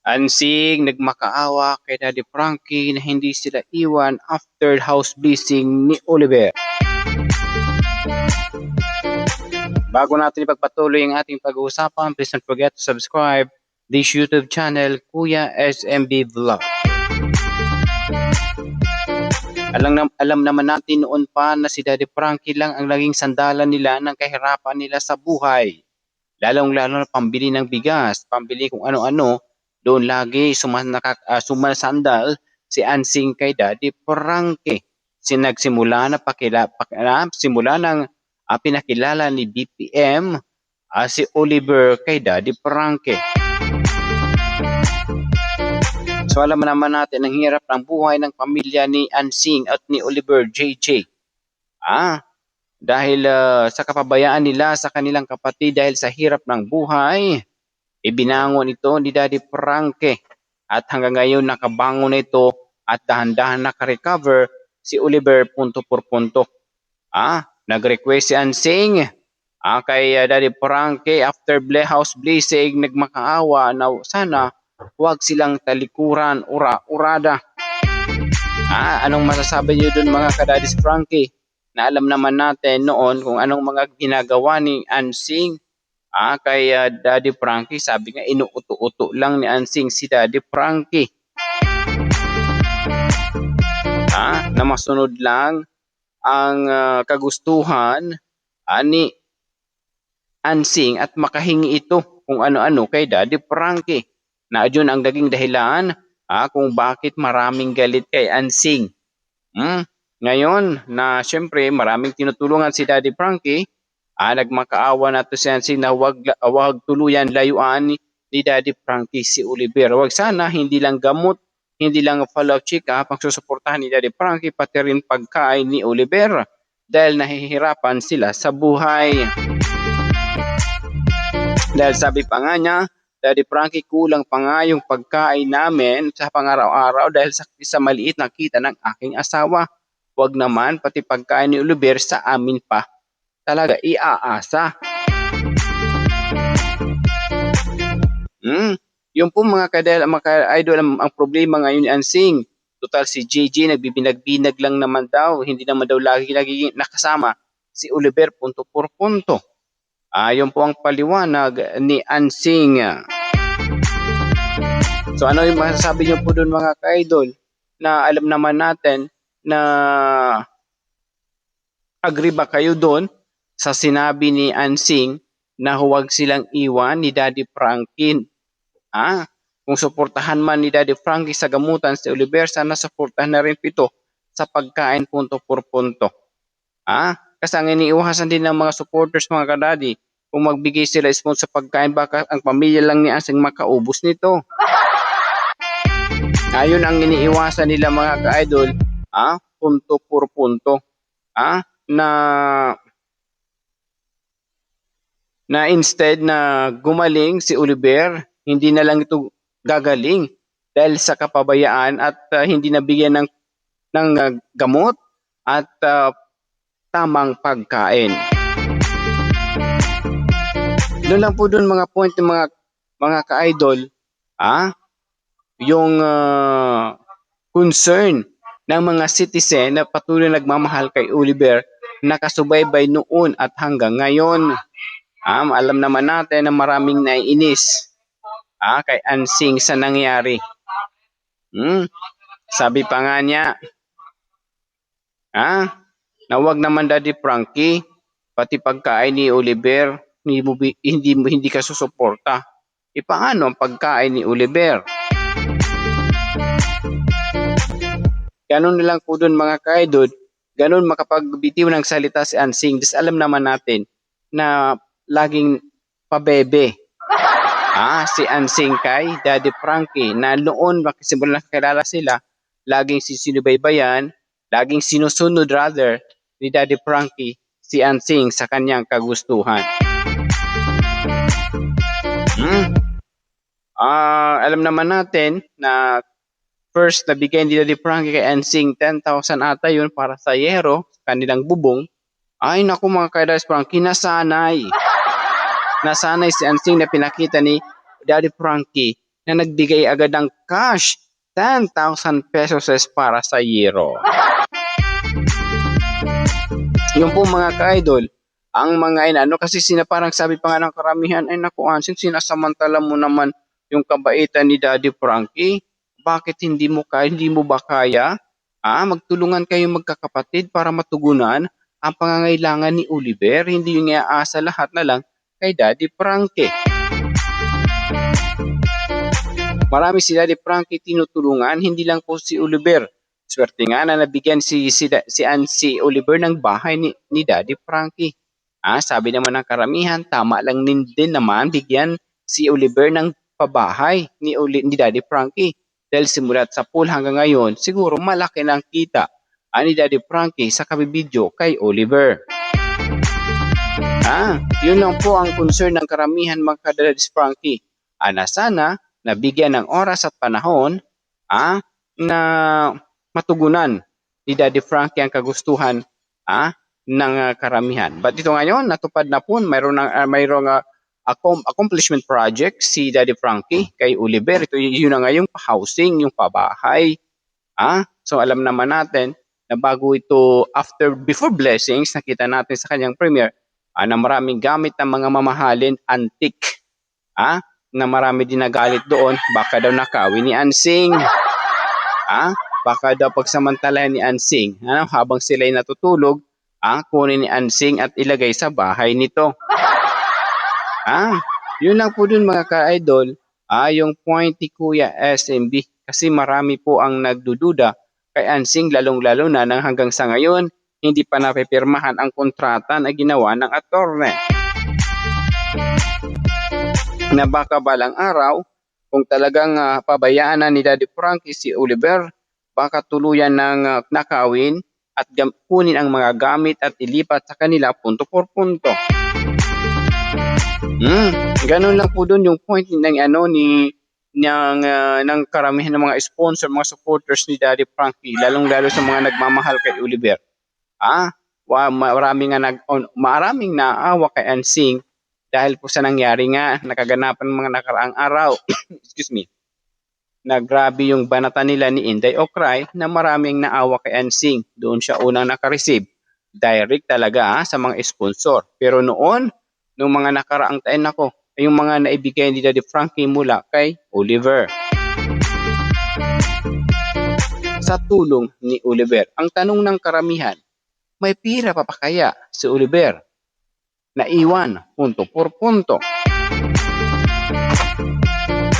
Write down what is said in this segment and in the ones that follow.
Ansing nagmakaawa kay Daddy Frankie na hindi sila iwan after house blessing ni Oliver. Bago natin ipagpatuloy ang ating pag-uusapan, please don't forget to subscribe this YouTube channel, Kuya SMB Vlog. Alam naman natin noon pa na si Daddy Frankie lang ang naging sandalan nila ng kahirapan nila sa buhay. Lalong-lalo na pambili ng bigas, pambili kung ano-ano, doon lagi sumasandal si Ansing kay Daddy Frankie. Nagsimula na pinakilala ni BPM si Oliver kay Daddy Frankie. So alam naman natin ang hirap ng buhay ng pamilya ni Ansing at ni Oliver JJ. Dahil sa kapabayaan nila sa kanilang kapatid dahil sa hirap ng buhay, ibinangon ito ni Daddy Frankie. At hanggang ngayon nakabangon na ito at dahan-dahan naka-recover si Oliver punto por punto. Nag-request si Ansing kay Daddy Frankie after house blessing, nagmakaawa na sana huwag silang talikuran, urada. Anong masasabi niyo dun mga ka-Daddy Frankie? Na alam naman natin noon kung anong mga ginagawa ni Ansing kay Daddy Frankie. Sabi nga inuuto-uto lang ni Ansing si Daddy Frankie. Na masunod lang ang kagustuhan ni Ansing at makahingi ito kung ano-ano kay Daddy Frankie. Na yun ang naging dahilan kung bakit maraming galit kay Ansing. Ngayon na siyempre maraming tinutulungan si Daddy Frankie, nagmakaawa na to si Ansing na wag tuluyan layuan ni Daddy Frankie si Oliver. Wag sana hindi lang gamot, hindi lang follow-up check-up ang susuportahan ni Daddy Frankie, pati rin pagkain ni Oliver dahil nahihirapan sila sa buhay. Dahil sabi pa nga niya, Daddy Frankie, kulang pa nga yung pagkain namin sa pang-araw-araw dahil sa maliit na kita ng aking asawa. Wag naman pati pagkain ni Oliver sa amin pa talaga iaasa. Yung po mga idol ang problema ngayon ni Ansing. Total si JJ nagbibinag-binag lang naman daw, hindi naman daw lagi nakasama si Oliver punto por punto. Yun po ang paliwanag ni Ansing. So ano yung masasabi niyo po doon mga ka-idol na alam naman natin na agree ba kayo doon sa sinabi ni Ansing na huwag silang iwan ni Daddy Frankie? Kung suportahan man ni Daddy Frankie sa gamutan si Oliver, sana suportahan na rin ito sa pagkain punto por punto. Kasi ang iniiwasan din ng mga supporters mga kadadi, kung magbigay sila sponsor sa pagkain, baka ang pamilya lang ni Ansing makaubos nito. Ayun ang iniiwasan nila mga ka-idol, punto por punto. Na instead na gumaling si Oliver, hindi na lang ito gagaling dahil sa kapabayaan at hindi nabigyan ng gamot at tamang pagkain. Doon lang po doon mga point ng mga ka-idol, yung concern ng mga citizen na patuloy nagmamahal kay Oliver, nakasubaybay noon at hanggang ngayon. Alam naman natin na maraming naiinis kay Ansing sa nangyari. Sabi pa nga niya, na wag naman Daddy Frankie, pati pagkain ni Oliver, hindi ka susuporta. Paano ang pagkain ni Oliver? Ganun nilang po doon mga ka-idol, ganun makapagbitiw ng salita si Ansing. Just alam naman natin na laging pabebe si Ansing kay Daddy Frankie, na noon makasimula nakakilala sila, laging sinubaybayan, laging sinusunod rather ni Daddy Frankie si Ansing sa kanyang kagustuhan. Alam naman natin na first nabigay ni Daddy Frankie kay Ansing 10,000 ata yun para sa yero, kanilang bubong. Ay naku mga ka-Daddy Frankie, nasanay si Ansing na pinakita ni Daddy Frankie na nagbigay agad ng cash 10,000 pesos para sa Yero. Yung po mga ka-idol, ang mga inano kasi parang sabi pa nga ng karamihan, ay naku Ansing, sinasamantala mo naman yung kabaitan ni Daddy Frankie. Bakit hindi mo ba kaya? Magtulungan kayong magkakapatid para matugunan ang pangangailangan ni Oliver, hindi yung iaasa lahat na lang kay Daddy Frankie. Marami si Daddy Frankie tinutulungan, hindi lang po si Oliver. Swerte nga na nabigyan si Oliver ng bahay ni Daddy Frankie. Sabi naman ng karamihan, tama lang din naman bigyan si Oliver ng pabahay ni Daddy Frankie. Dahil simulat sa pool hanggang ngayon, siguro malaki ng kita ni Daddy Frankie sa kabibidyo kay Oliver. Yun lang po ang concern ng karamihan mga Daddy Frankie. Na sana nabigyan ng oras at panahon na matugunan ni Daddy Frankie ang kagustuhan ng karamihan. But ito ngayon, natupad na po, mayroong accomplishment project si Daddy Frankie kay Oliver. Ito yun na nga yung housing, yung pabahay. So alam naman natin na bago ito, before blessings, nakita natin sa kanyang premiere na maraming gamit ng mga mamahalin, antique. Na marami din nagalit doon, baka daw nakawin ni Ansing. Baka daw pagsamantalahan ni Ansing, habang sila'y natutulog, kunin ni Ansing at ilagay sa bahay nito. Yun lang po dun mga ka-idol, yung point ni Kuya SMB. Kasi marami po ang nagdududa kay Ansing, lalong-lalo na nang hanggang sa ngayon, hindi pa napipirmahan ang kontrata na ginawa ng attorney. Na baka balang araw, kung talagang pabayaan na ni Daddy Frankie si Oliver, baka tuluyan ng nakawin at kunin ang mga gamit at ilipat sa kanila punto por punto. Ganun lang po doon yung point ng karamihan ng mga sponsor, mga supporters ni Daddy Frankie, lalong-lalo sa mga nagmamahal kay Oliver. Maraming naawa kay Ansing dahil po sa nangyari nga, nakaganapan ng mga nakaraang araw, excuse me, na grabe yung banata nila ni Inday Okray na maraming naawa kay Ansing. Doon siya unang nakareceive. Direct talaga sa mga sponsor. Pero nung mga nakaraang taon yung mga naibigay ni Daddy Frankie mula kay Oliver. Sa tulong ni Oliver. Ang tanong ng karamihan, may pira pa kaya si Oliver? Naiwan, punto por punto.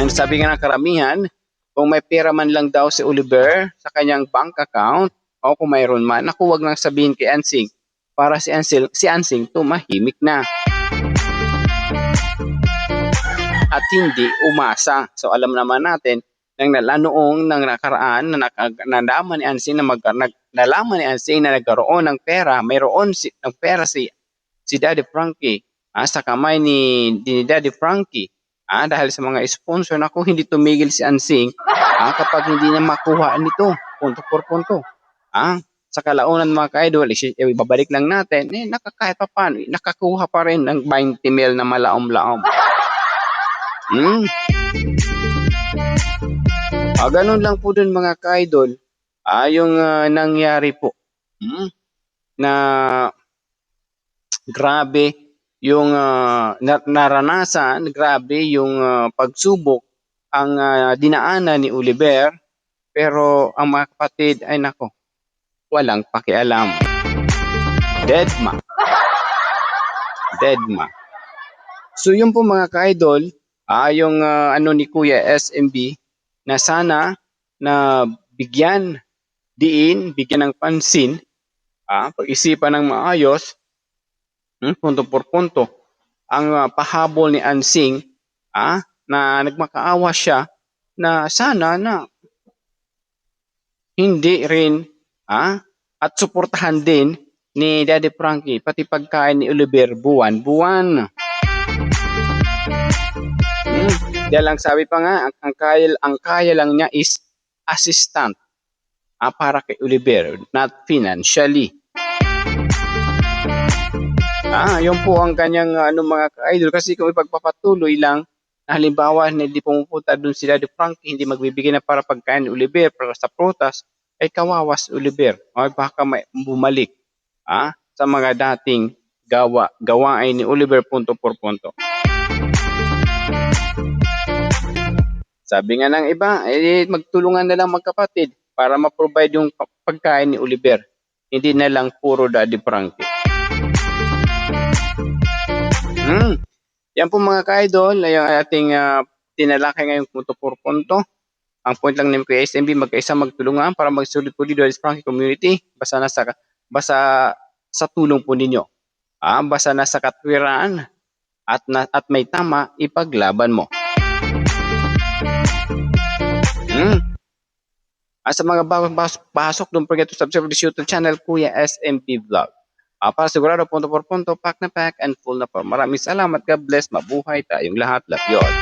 Ang sabi nga ng karamihan, kung may pera man lang daw si Oliver sa kanyang bank account, o kung mayroon man, huwag nang sabihin kay Ansing para si Ansing tumahimik na. At hindi umasa. So alam naman natin, noong nakaraan na nalaman ni Ansing na nagkaroon ng pera, mayroon ng pera si Daddy Frankie sa kamay ni Daddy Frankie dahil sa mga sponsor, hindi tumigil si Ansing kapag hindi niya makuha nito punto por punto. Sa kalaunan mga ka-idol, ibabalik lang natin, kahit pa paano, nakakuha pa rin ng 20 mil na malaom-laom. Ganun lang po dun mga ka-idol, yung nangyari po na grabe yung naranasan, grabe yung pagsubok ang dinaanan ni Oliver, pero ang mga kapatid ay walang pakialam. Deadma. So yun po mga ka-idol, yung ni Kuya SMB na sana na bigyan ng pansin, pag-isipan ng maayos, punto por punto, ang pahabol ni Ansing na nagmakaawa siya na sana na hindi rin at suportahan din ni Daddy Frankie pati pagkain ni Oliver buwan-buwan. Dahil lang sabi pa nga, ang kaya lang niya is assistant para kay Oliver, not financially. Yun po ang kanyang mga ka-idol, kasi kung ipagpapatuloy lang Halimbawa, na hindi pumupunta doon si Daddy Frankie, hindi magbibigay ng para pagkain ni Oliver para sa prutas, ay kawawa si Oliver. Ay baka may bumalik sa mga dating gawain ni Oliver punto por punto. Sabi nga ng iba, magtulungan na lang magkapatid para ma-provide yung pagkain ni Oliver. Hindi na lang puro Daddy Frankie. Yan po mga ka-idol, ay ang ating tinalakay ngayong punto por punto. Ang point lang namin kay SMB, magkaisa magtulungan para magsulit po dito sa Frankie community. Basta sa tulong po ninyo. Basta nasa katwiran at may tama, ipaglaban mo. Sa mga bagong pasok, don't forget to subscribe to this YouTube channel, Kuya SMB Vlog. Para sigurado punto por punto, pack na pack and full na po. Maraming salamat. God bless. Mabuhay tayong lahat. Love you all.